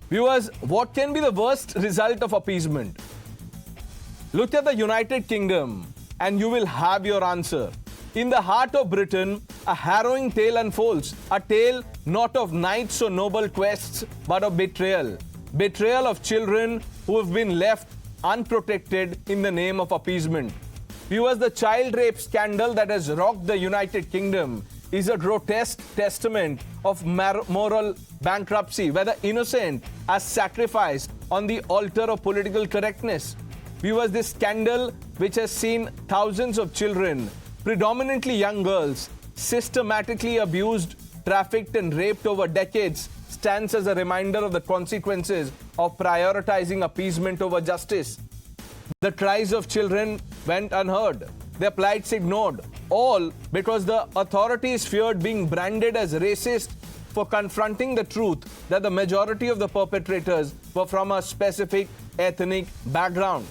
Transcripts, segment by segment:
Viewers, what can be the worst result of appeasement? Look at the United Kingdom and you will have your answer. In the heart of Britain, a harrowing tale unfolds. A tale not of knights or noble quests, but of betrayal. Betrayal of children who have been left unprotected in the name of appeasement. Viewers, the child rape scandal that has rocked the United Kingdom is a grotesque testament of moral bankruptcy, where the innocent are sacrificed on the altar of political correctness. Viewers, this scandal, which has seen thousands of children, predominantly young girls, systematically abused, trafficked and raped over decades, stands as a reminder of the consequences of prioritizing appeasement over justice. The cries of children went unheard, their plights ignored, all because the authorities feared being branded as racist for confronting the truth that the majority of the perpetrators were from a specific ethnic background.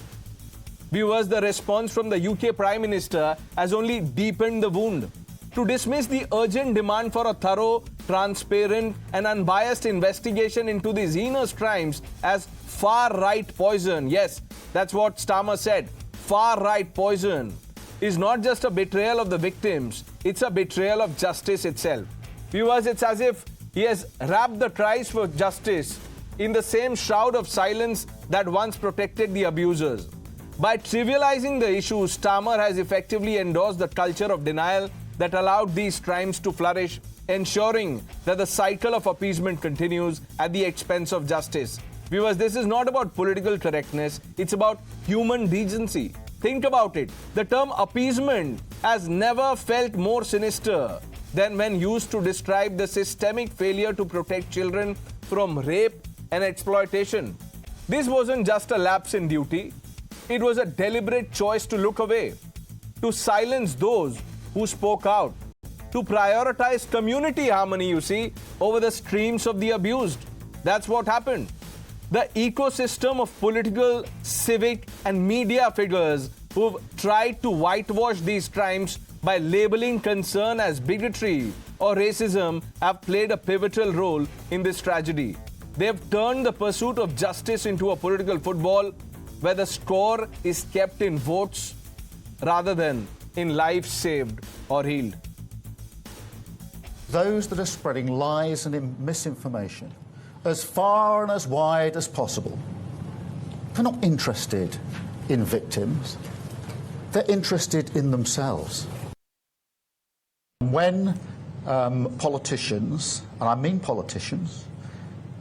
Viewers, the response from the UK Prime Minister has only deepened the wound. To dismiss the urgent demand for a thorough, transparent and unbiased investigation into these heinous crimes as far-right poison, yes, that's what Starmer said, far-right poison, is not just a betrayal of the victims, it's a betrayal of justice itself. Viewers, it's as if he has wrapped the cries for justice in the same shroud of silence that once protected the abusers. By trivializing the issue, Starmer has effectively endorsed the culture of denial that allowed these crimes to flourish, ensuring that the cycle of appeasement continues at the expense of justice. Viewers, this is not about political correctness, it's about human decency. Think about it. The term appeasement has never felt more sinister than when used to describe the systemic failure to protect children from rape and exploitation. This wasn't just a lapse in duty, it was a deliberate choice to look away, to silence those who spoke out, to prioritize community harmony, you see, over the screams of the abused. That's what happened. The ecosystem of political, civic and media figures who've tried to whitewash these crimes by labeling concern as bigotry or racism have played a pivotal role in this tragedy. They have turned the pursuit of justice into a political football where the score is kept in votes rather than in lives saved or healed. Those that are spreading lies and misinformation as far and as wide as possible, they're not interested in victims, they're interested in themselves. When politicians, and I mean politicians,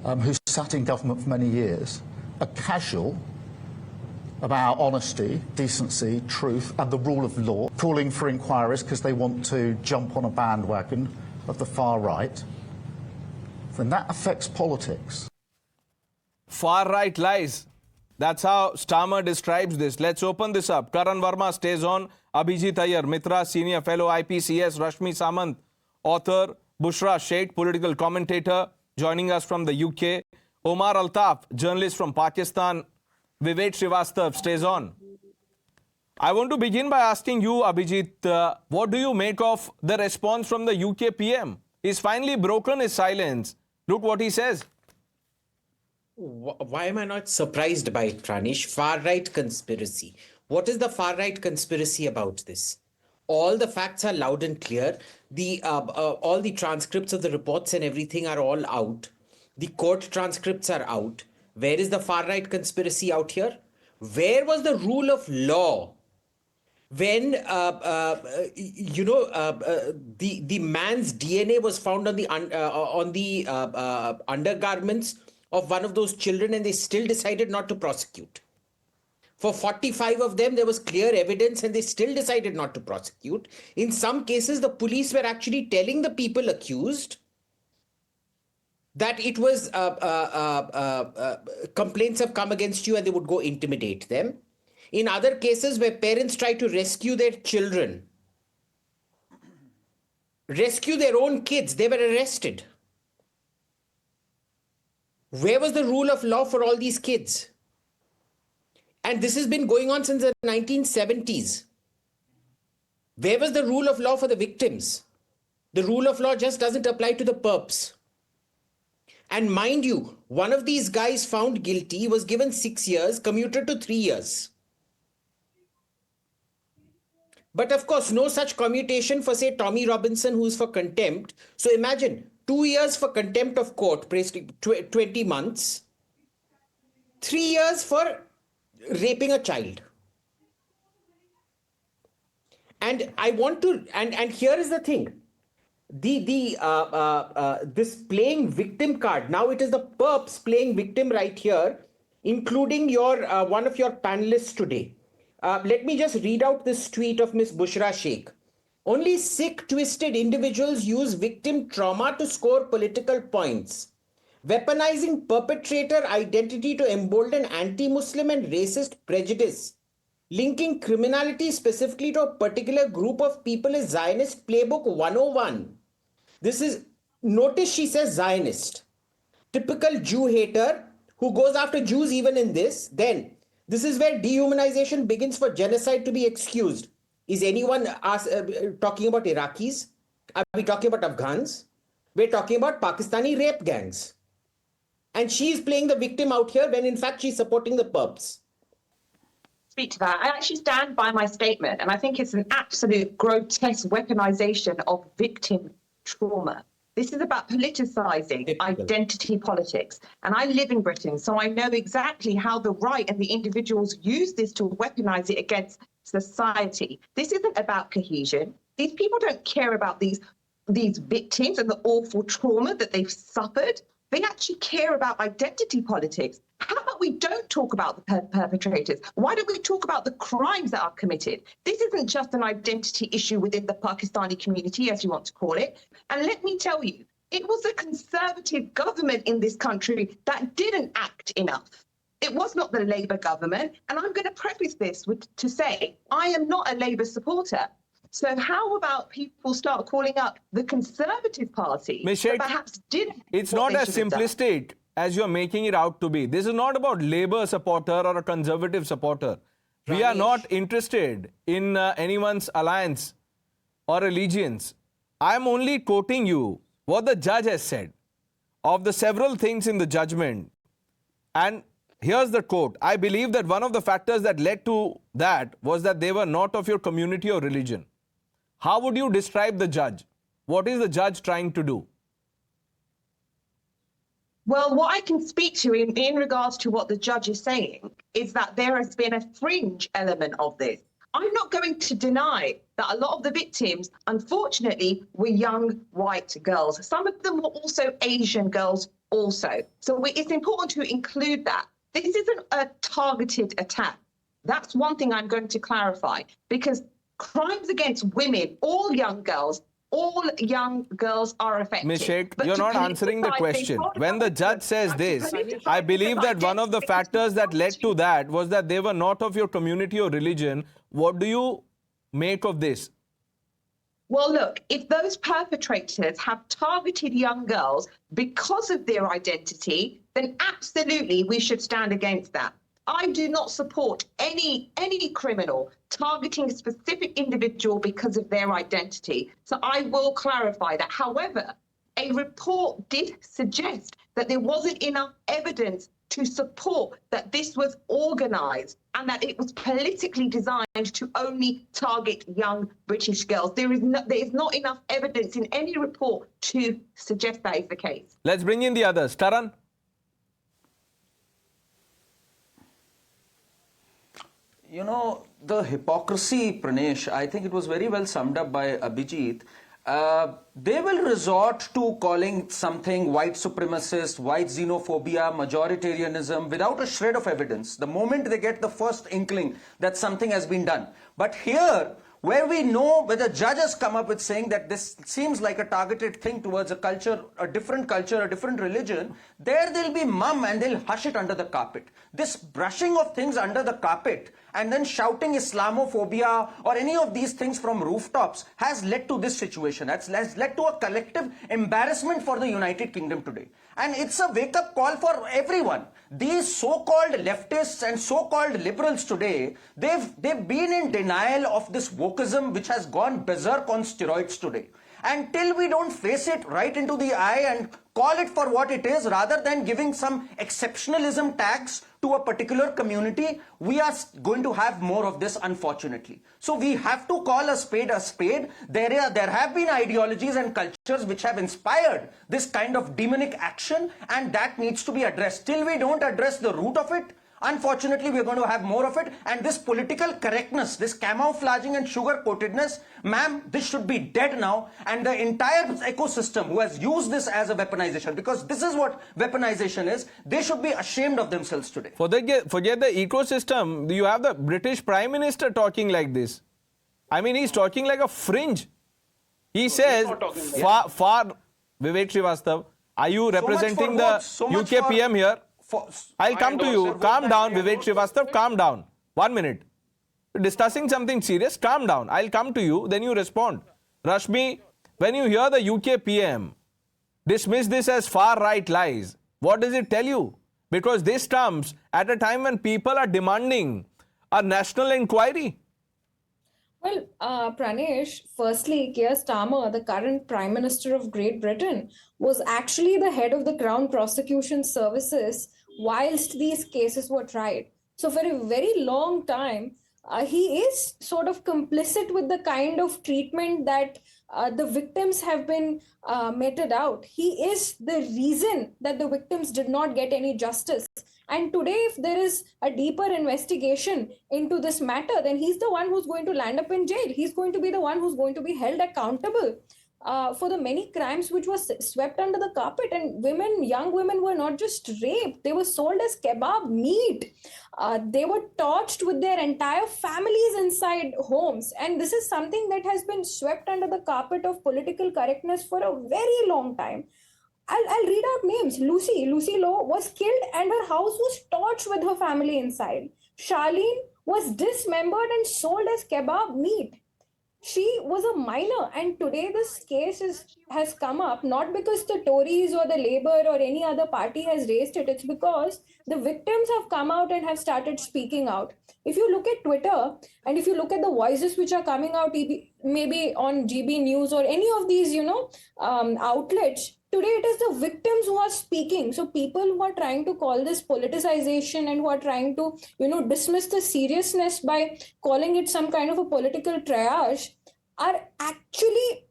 who sat in government for many years, are casual about honesty, decency, truth and the rule of law, calling for inquiries because they want to jump on a bandwagon of the far right, then that affects politics. Far-right lies. That's how Starmer describes this. Let's open this up. Karan Verma stays on. Abhijit Iyer, Mitra, Senior Fellow, IPCS. Rashmi Samant, author. Bushra Sheikh, political commentator, joining us from the UK. Omar Altaf, journalist from Pakistan. Vivek Srivastav stays on. I want to begin by asking you, Abhijit, what do you make of the response from the UK PM? He's finally broken his silence. Look what he says. Why am I not surprised by it, Pranesh? Far-right conspiracy. What is the far-right conspiracy about this? All the facts are loud and clear. All the transcripts of the reports and everything are all out. The court transcripts are out. Where is the far-right conspiracy out here? Where was the rule of law when the man's DNA was found on the undergarments of one of those children, and they still decided not to prosecute? For 45 of them, there was clear evidence and they still decided not to prosecute. In some cases, the police were actually telling the people accused that it was complaints have come against you, and they would go intimidate them. In other cases where parents try to rescue their children, rescue their own kids, they were arrested. Where was the rule of law for all these kids? And this has been going on since the 1970s. Where was the rule of law for the victims? The rule of law just doesn't apply to the perps. And mind you, one of these guys found guilty was given 6 years, commuted to 3 years. But of course, no such commutation for, say, Tommy Robinson, who's for contempt. So imagine 2 years for contempt of court, 20 months, 3 years for raping a child. And I want to, and here is the thing. This playing victim card, now it is the perps playing victim right here, including your one of your panelists today. Let me just read out this tweet of Miss Bushra Sheikh. Only sick, twisted individuals use victim trauma to score political points, weaponizing perpetrator identity to embolden anti-Muslim and racist prejudice. Linking criminality specifically to a particular group of people is Zionist Playbook 101. This is, notice she says Zionist. Typical Jew hater who goes after Jews even in this. Then, this is where dehumanization begins for genocide to be excused. Is anyone talking about Iraqis? Are we talking about Afghans? We're talking about Pakistani rape gangs. And she's playing the victim out here when in fact she's supporting the perps. Speak to that. I actually stand by my statement, and I think it's an absolute grotesque weaponization of victim trauma. This is about politicizing identity politics. And I live in Britain, so I know exactly how the right and the individuals use this to weaponize it against society. This isn't about cohesion. These people don't care about these victims and the awful trauma that they've suffered. They actually care about identity politics. How about we don't talk about the perpetrators? Why don't we talk about the crimes that are committed? This isn't just an identity issue within the Pakistani community, as you want to call it. And let me tell you, it was a conservative government in this country that didn't act enough. It was not the Labour government. And I'm going to preface this to say, I am not a Labour supporter. So how about people start calling up the Conservative Party that perhaps didn't? It's not as simplistic as you're making it out to be. This is not about Labour supporter or a Conservative supporter. We are not interested in anyone's alliance or allegiance. I'm only quoting you what the judge has said of the several things in the judgment. And here's the quote. I believe that one of the factors that led to that was that they were not of your community or religion. How would you describe the judge? What is the judge trying to do? Well, what I can speak to in regards to what the judge is saying is that there has been a fringe element of this. I'm not going to deny that a lot of the victims, unfortunately, were young white girls. Some of them were also Asian girls also. So it's important to include that. This isn't a targeted attack. That's one thing I'm going to clarify, because crimes against women, all young girls are affected. Ms. Sheikh, you're not answering the question. When the judge says this, I believe that one of the factors that led to that was that they were not of your community or religion. What do you make of this? Well, look, if those perpetrators have targeted young girls because of their identity, then absolutely we should stand against that. I do not support any criminal targeting a specific individual because of their identity. So I will clarify that. However, a report did suggest that there wasn't enough evidence to support that this was organised and that it was politically designed to only target young British girls. There is not enough evidence in any report to suggest that is the case. Let's bring in the others. Taran? You know, the hypocrisy, Pranesh, I think it was very well summed up by Abhijit. They will resort to calling something white supremacist, white xenophobia, majoritarianism without a shred of evidence the moment they get the first inkling that something has been done. But here, where we know, where the judge has come up with saying that this seems like a targeted thing towards a culture, a different religion, they'll be mum and they'll hush it under the carpet. This brushing of things under the carpet and then shouting Islamophobia or any of these things from rooftops has led to this situation. That's led to a collective embarrassment for the United Kingdom today. And it's a wake-up call for everyone. These so-called leftists and so-called liberals today, they've been in denial of this woke wokeism which has gone berserk on steroids today. And till we don't face it right into the eye and call it for what it is, rather than giving some exceptionalism tags to a particular community, we are going to have more of this, unfortunately. So we have to call a spade a spade. There have been ideologies and cultures which have inspired this kind of demonic action, and that needs to be addressed. Till we don't address the root of it, unfortunately, we're going to have more of it. And this political correctness, this camouflaging and sugar-coatedness, ma'am, this should be dead now. And the entire ecosystem who has used this as a weaponization, because this is what weaponization is, they should be ashamed of themselves today. Forget the ecosystem. You have the British Prime Minister talking like this. I mean, he's talking like a fringe. He says, far, Vivek Srivastava, are you representing the UK PM here? I'll come to you. Calm down, Vivek Srivastava, calm down. 1 minute. We're discussing something serious. Calm down. I'll come to you, then you respond. Rashmi, when you hear the UK PM dismiss this as far-right lies, what does it tell you? Because this comes at a time when people are demanding a national inquiry. Well, Pranesh, firstly, Keir Starmer, the current Prime Minister of Great Britain, was actually the head of the Crown Prosecution Services whilst these cases were tried. So for a very long time, he is sort of complicit with the kind of treatment that the victims have been meted out. He is the reason that the victims did not get any justice. And today, if there is a deeper investigation into this matter, then he's the one who's going to land up in jail. He's going to be the one who's going to be held accountable for the many crimes which was swept under the carpet. And young women were not just raped, they were sold as kebab meat. They were torched with their entire families inside homes. And this is something that has been swept under the carpet of political correctness for a very long time. I'll read out names. Lucy Lowe was killed and her house was torched with her family inside. Charlene was dismembered and sold as kebab meat. She was a minor, and today this case has come up not because the Tories or the Labour or any other party has raised it. It's because the victims have come out and have started speaking out. If you look at Twitter and if you look at the voices which are coming out maybe on GB News or any of these, outlets, today it is the victims who are speaking. So people who are trying to call this politicization and who are trying to, dismiss the seriousness by calling it some kind of a political triage are actually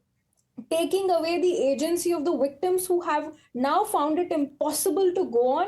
taking away the agency of the victims who have now found it impossible to go on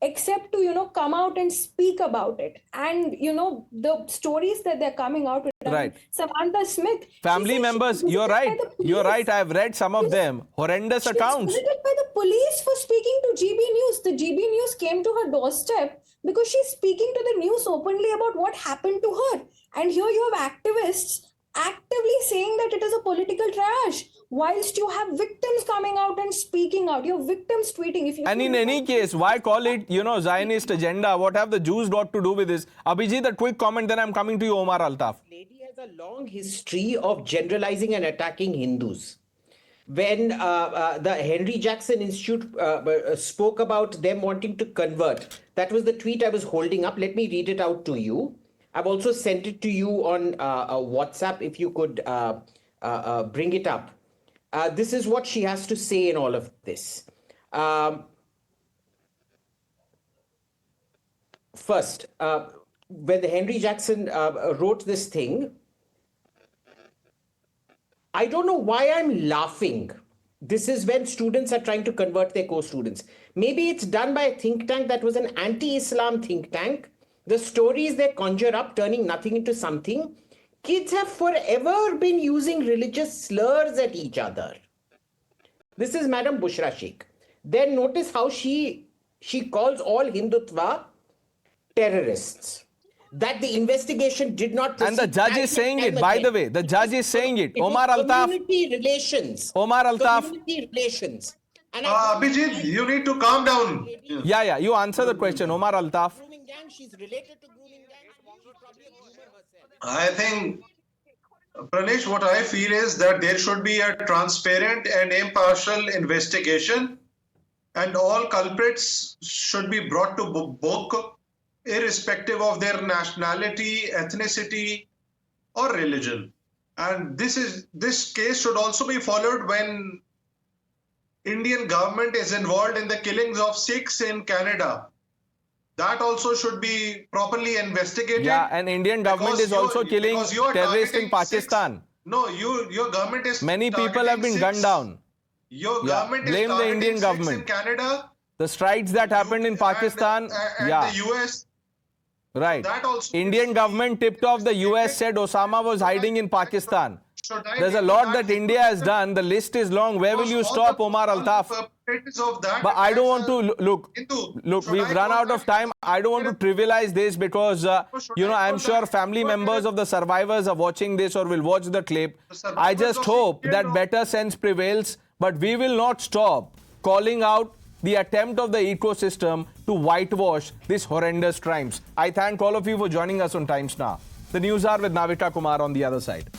except to, come out and speak about it. And, the stories that they're coming out with. Right. Samantha Smith. Family members, you're right. You're right. I've read some of them. Horrendous accounts. She was visited by the police for speaking to GB News. The GB News came to her doorstep because she's speaking to the news openly about what happened to her. And here you have activists actively saying that it is a political trash, whilst you have victims coming out and speaking out. Your victims tweeting. And in any case, why call it, Zionist agenda? What have the Jews got to do with this? Abhijit, a quick comment, then I'm coming to you, Omar Altaf. Lady has a long history of generalizing and attacking Hindus. When the Henry Jackson Institute spoke about them wanting to convert, that was the tweet I was holding up. Let me read it out to you. I've also sent it to you on WhatsApp, if you could bring it up. This is what she has to say in all of this. First, when the Henry Jackson wrote this thing, I don't know why I'm laughing. This is when students are trying to convert their co-students. Maybe it's done by a think tank that was an anti-Islam think tank. The stories they conjure up, turning nothing into something. Kids have forever been using religious slurs at each other. This is Madam Bushra Sheikh. Then notice how she calls all Hindutva terrorists. That the investigation did not proceed. And the judge is saying it, by the way. The judge is saying it. Omar Altaf. Community relations. Omar Altaf. Community relations. Abhijit, you need to calm down. Yeah, you answer the question. Omar Altaf. Grooming gang, she's related to grooming gangs. She's probably a groomer herself. I think, Pranesh, what I feel is that there should be a transparent and impartial investigation, and all culprits should be brought to book, irrespective of their nationality, ethnicity, or religion. And this case should also be followed when Indian government is involved in the killings of Sikhs in Canada. That also should be properly investigated. Yeah, and Indian government because is also killing because you are terrorists in targeting Pakistan. Sikhs. No, your government is Many people have been targeting gunned Sikhs. down. Your Yeah, government is blame the targeting Indian Sikhs government. in Canada. The strikes that happened in Pakistan, and yeah, the US. right. that also Indian needs to be government tipped off the US, said Osama was hiding in Pakistan. There's a lot that India has done. The list is long. Where will you stop, Omar Altaf? But I don't want to look. We've run out of time. I don't want to trivialize this because I'm sure family members of the survivors are watching this or will watch the clip. I just hope that better sense prevails. But we will not stop calling out the attempt of the ecosystem to whitewash these horrendous crimes. I thank all of you for joining us on Times Now. The news hour with Navita Kumar on the other side.